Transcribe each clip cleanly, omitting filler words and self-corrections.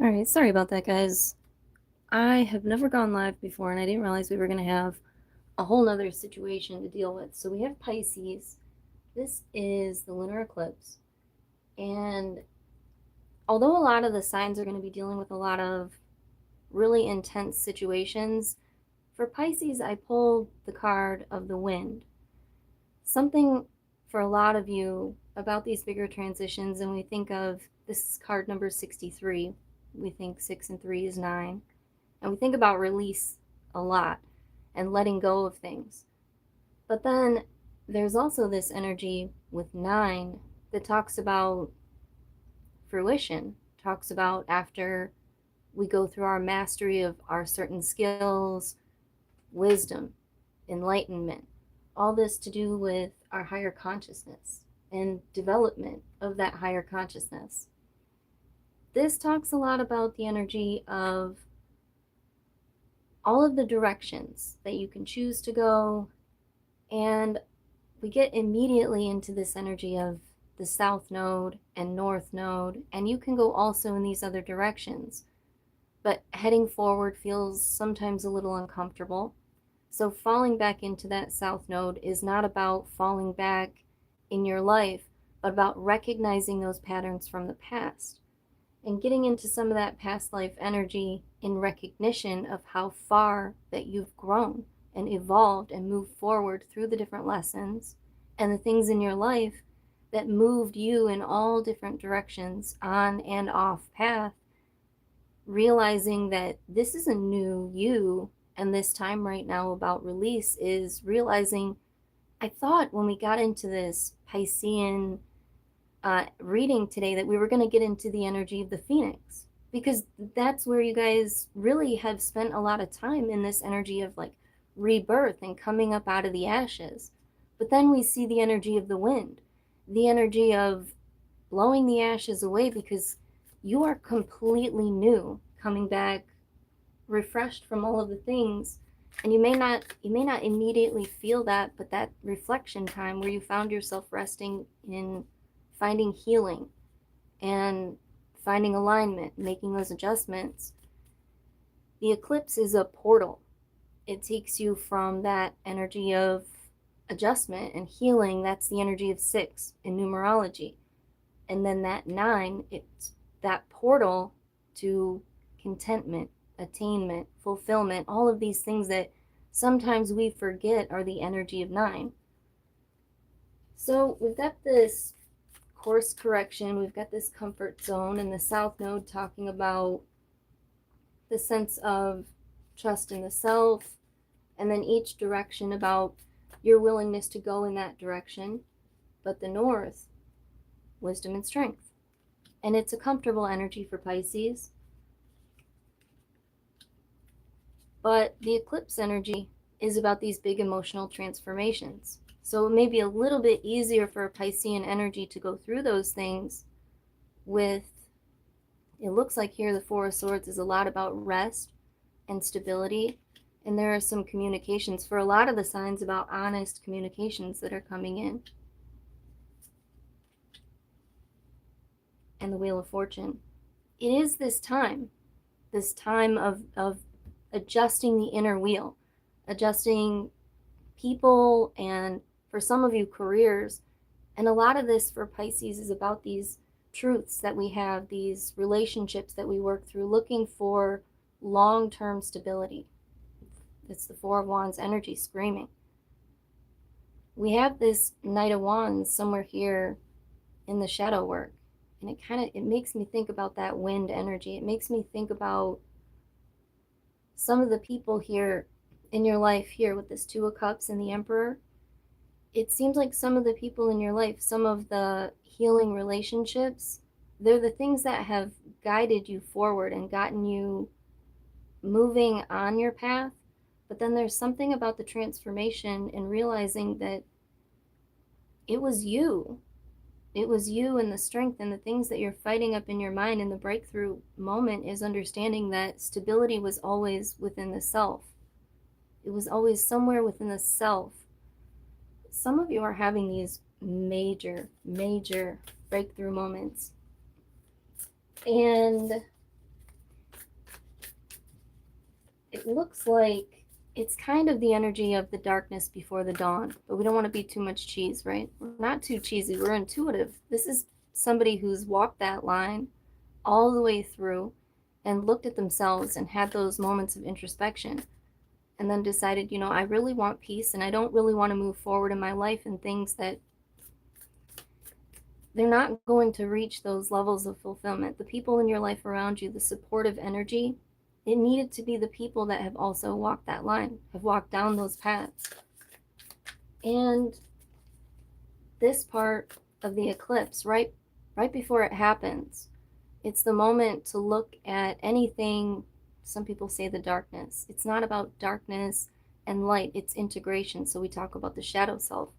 Alright, sorry about that, guys. I have never gone live before, and I didn't realize we were going to have a whole nother situation to deal with. So we have Pisces. This is the lunar eclipse. And although a lot of the signs are going to be dealing with a lot of really intense situations, for Pisces, I pulled the card of the wind. Something for a lot of you about these bigger transitions, and we think of this is card number 63. We think 6 and 3 is 9. And we think about release a lot and letting go of things. But then there's also this energy with 9 that talks about fruition, talks about after we go through our mastery of our certain skills, wisdom, enlightenment, all this to do with our higher consciousness and development of that higher consciousness. This talks a lot about the energy of all of the directions that you can choose to go, and we get immediately into this energy of the south node and north node, and you can go also in these other directions, but heading forward feels sometimes a little uncomfortable. So falling back into that south node is not about falling back in your life, but about recognizing those patterns from the past and getting into some of that past life energy in recognition of how far that you've grown and evolved and moved forward through the different lessons and the things in your life that moved you in all different directions on and off path, realizing that this is a new you. And this time right now about release is realizing, I thought when we got into this Piscean reading today that we were going to get into the energy of the phoenix, because that's where you guys really have spent a lot of time, in this energy of like rebirth and coming up out of the ashes. But then we see the energy of the wind, the energy of blowing the ashes away, because you are completely new, coming back refreshed from all of the things. And you may not immediately feel that, but that reflection time where you found yourself resting in finding healing and finding alignment, making those adjustments. The eclipse is a portal. It takes you from that energy of adjustment and healing. That's the energy of 6 in numerology. And then that 9, it's that portal to contentment, attainment, fulfillment, all of these things that sometimes we forget are the energy of 9. So we've got this course correction, we've got this comfort zone, and the south node talking about the sense of trust in the self, and then each direction about your willingness to go in that direction. But the north, wisdom and strength. And it's a comfortable energy for Pisces. But the eclipse energy is about these big emotional transformations. So it may be a little bit easier for a Piscean energy to go through those things with, it looks like here the Four of Swords is a lot about rest and stability. And there are some communications for a lot of the signs about honest communications that are coming in. And the Wheel of Fortune. It is this time of adjusting the inner wheel, adjusting people, and for some of you, careers. And a lot of this for Pisces is about these truths that we have, these relationships that we work through, looking for long-term stability. It's the Four of Wands energy screaming. We have this Knight of Wands somewhere here in the shadow work. And it makes me think about that wind energy. It makes me think about some of the people here in your life here with this Two of Cups and the Emperor. It seems like some of the people in your life, some of the healing relationships, they're the things that have guided you forward and gotten you moving on your path. But then there's something about the transformation and realizing that it was you. It was you, and the strength and the things that you're fighting up in your mind. And the breakthrough moment is understanding that stability was always within the self. It was always somewhere within the self. Some of you are having these major, major breakthrough moments. And it looks like it's kind of the energy of the darkness before the dawn, but we don't want to be too much cheese, right? We're not too cheesy, we're intuitive. This is somebody who's walked that line all the way through and looked at themselves and had those moments of introspection and then decided, I really want peace and I don't really want to move forward in my life and things that they're not going to reach those levels of fulfillment. The people in your life around you, the supportive energy, it needed to be the people that have also walked that line, have walked down those paths. And this part of the eclipse, right before it happens, it's the moment to look at anything. Some people say the darkness. It's not about darkness and light, it's integration. So we talk about the shadow self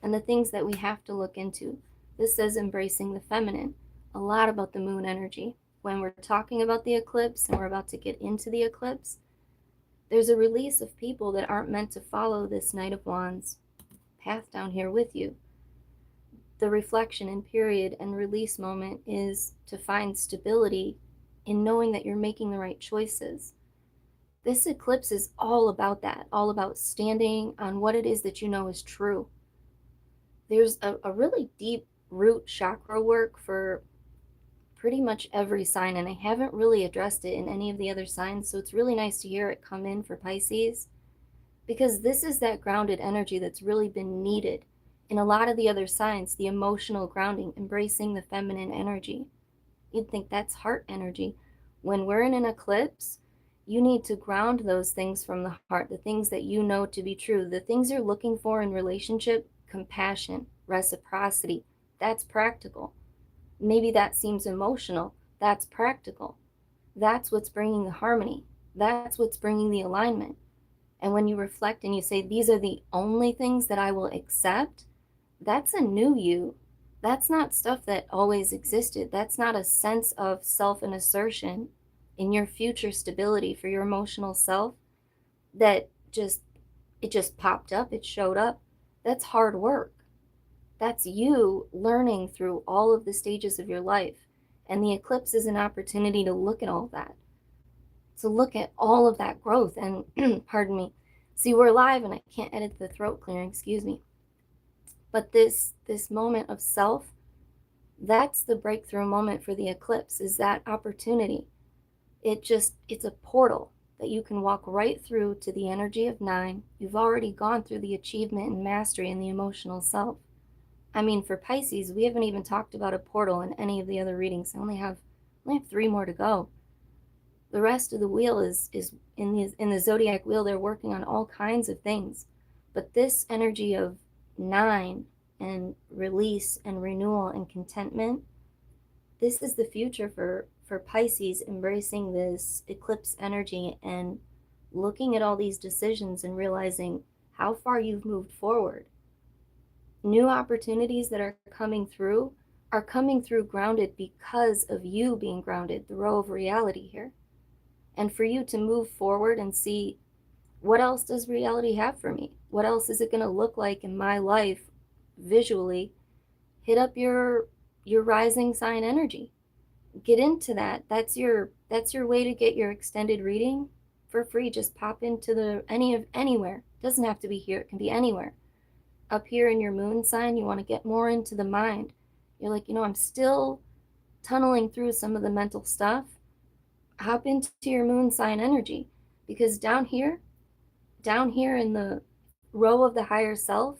and the things that we have to look into. This says embracing the feminine, a lot about the moon energy. When we're talking about the eclipse and we're about to get into the eclipse, there's a release of people that aren't meant to follow this Knight of Wands path down here with you. The reflection and period and release moment is to find stability in knowing that you're making the right choices. This eclipse is all about that, all about standing on what it is that you know is true. There's a really deep root chakra work for pretty much every sign, and I haven't really addressed it in any of the other signs, so it's really nice to hear it come in for Pisces, because this is that grounded energy that's really been needed in a lot of the other signs, the emotional grounding, embracing the feminine energy. You'd think that's heart energy. When we're in an eclipse, you need to ground those things from the heart, the things that you know to be true, the things you're looking for in relationship, compassion, reciprocity. That's practical. Maybe that seems emotional. That's practical. That's what's bringing the harmony. That's what's bringing the alignment. And when you reflect and you say, these are the only things that I will accept, that's a new you. That's not stuff that always existed. That's not a sense of self and assertion in your future stability for your emotional self that it just popped up, it showed up. That's hard work. That's you learning through all of the stages of your life. And the eclipse is an opportunity to look at all that, to look at all of that growth. And pardon me, see, we're live and I can't edit the throat clearing, excuse me. But this moment of self, that's the breakthrough moment for the eclipse, is that opportunity. It's a portal that you can walk right through to the energy of 9. You've already gone through the achievement and mastery in the emotional self. I mean, for Pisces, we haven't even talked about a portal in any of the other readings. I only have 3 more to go. The rest of the wheel is in the zodiac wheel. They're working on all kinds of things. But this energy of 9 and release and renewal and contentment, this is the future for Pisces, embracing this eclipse energy and looking at all these decisions and realizing how far you've moved forward. New opportunities that are coming through grounded because of you being grounded, the row of reality here. And for you to move forward and see, what else does reality have for me? What else is it going to look like in my life visually? Hit up your rising sign energy. Get into that. That's your way to get your extended reading for free. Just pop into anywhere. It doesn't have to be here. It can be anywhere. Up here in your moon sign, you want to get more into the mind. You're like, I'm still tunneling through some of the mental stuff. Hop into your moon sign energy, because down here in the row of the higher self,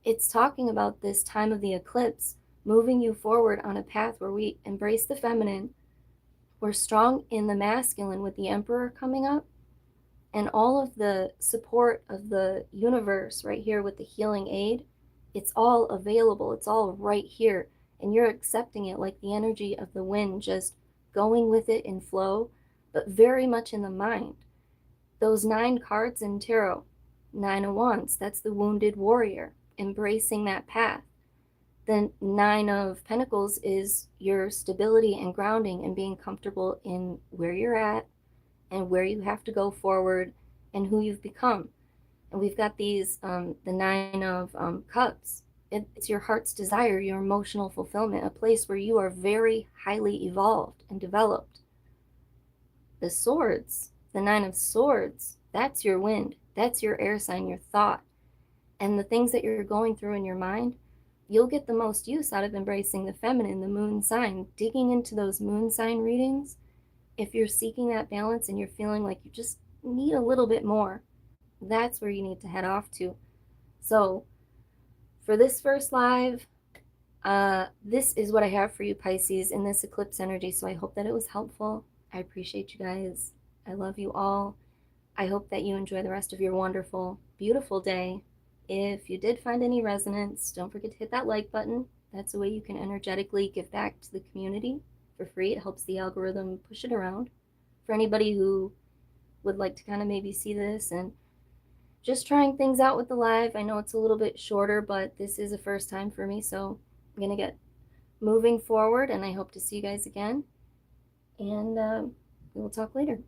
it's talking about this time of the eclipse moving you forward on a path where we embrace the feminine. We're strong in the masculine with the Emperor coming up, and all of the support of the universe right here with the healing aid. It's all available. It's all right here, and you're accepting it like the energy of the wind, just going with it in flow, but very much in the mind. Those 9 cards in tarot, 9 of Wands, that's the wounded warrior, embracing that path. The 9 of Pentacles is your stability and grounding and being comfortable in where you're at and where you have to go forward and who you've become. And we've got these, the 9 of Cups. It's your heart's desire, your emotional fulfillment, a place where you are very highly evolved and developed. The Swords, The Nine of Swords, that's your wind. That's your air sign, your thought. And the things that you're going through in your mind, you'll get the most use out of embracing the feminine, the moon sign, digging into those moon sign readings. If you're seeking that balance and you're feeling like you just need a little bit more, that's where you need to head off to. So for this first live, this is what I have for you, Pisces, in this eclipse energy. So I hope that it was helpful. I appreciate you guys. I love you all. I hope that you enjoy the rest of your wonderful, beautiful day. If you did find any resonance, don't forget to hit that like button. That's a way you can energetically give back to the community for free. It helps the algorithm push it around. For anybody who would like to kind of maybe see this and just trying things out with the live, I know it's a little bit shorter, but this is a first time for me, so I'm going to get moving forward, and I hope to see you guys again. And we will talk later.